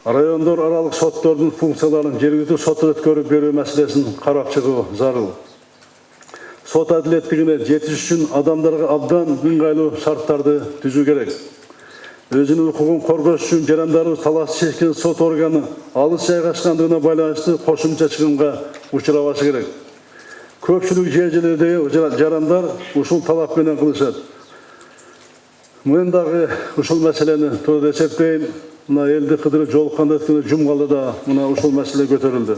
Rayonlar aralıq sottorдун функцияларын жергиликтүү сотто өткөрүп берүү маселесин карап чыгуу зарыл. Сот адилеттигине жетиш үчүн адамдарга абдан ыңгайлуу шарттарды түзүү керек. Өзүнүн укугун коргош үчүн жарандарыбыз талаш чечкен сот органы алыс жайгашкандыгына байланыштуу кошумча чыгымга учурабашы керек. Көпчүлүк жерлердеги жарандар ушул талап менен кылышат. Мен дагы ушул маселени туура эсептейм. Мына элди кыдырып жолукканда өткөн жумгалыда мына ушул маселе көтөрүлдү.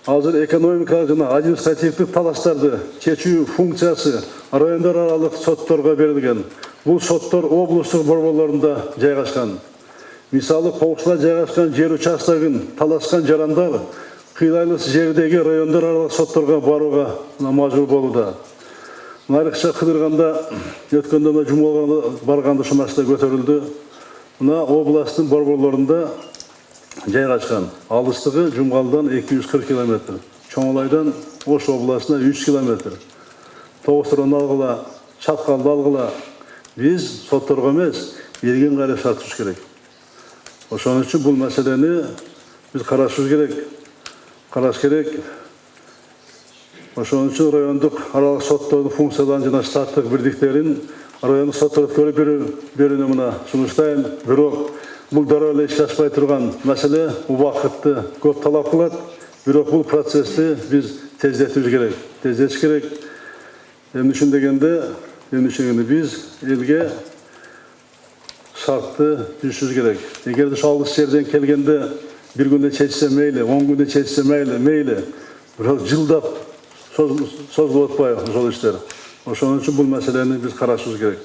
Азыр экономикалык жана административдик талаштарды чечүү функциясы райондар аралык сотторго берилген. Бул соттор облустук борборлорунда жайгашкан. Мисалы, кошула жайгашкан жер участогун талашкан жарандар кыйлайлуу жердеги райондар аралык сотторго барууга мажбур болууда. Айрыкча кыдырганда өткөндө жумгалга барганда ушул маселе көтөрүлдү. Мына областтын борборлорунда жайгашкан. Алыстыгы Жумгалдан 240 км, Чоңолайдан Ош областына 3 км. Тоғыстырын алгыла, Чаткалды алгыла. Биз сотторго эмес, эрген кайра шартыш керек. Ошон үчүн бул маселени биз карашыбыз керек. Ошон үчүн райондук аралык соттордун функцияларын жана штаттык бирдиктерин райондук сотторго өткөрүп берүүнү мына сунуштайм. Бирок бул дароо эле ишке ашпай турган маселе убакытты көп талап кылат. Бирок бул процессти биз тездетиш керек. Эмне үчүн дегенде биз элге шартты түзүшүбүз керек. Эгерде алыс жерден келгенде бир күндө чечсе мейли, 10 күндө чечсе мейли. Бирок жылдап созулуп атпайбы ошол иштер. Ошон үчүн бул маселени биз карашыбыз керек.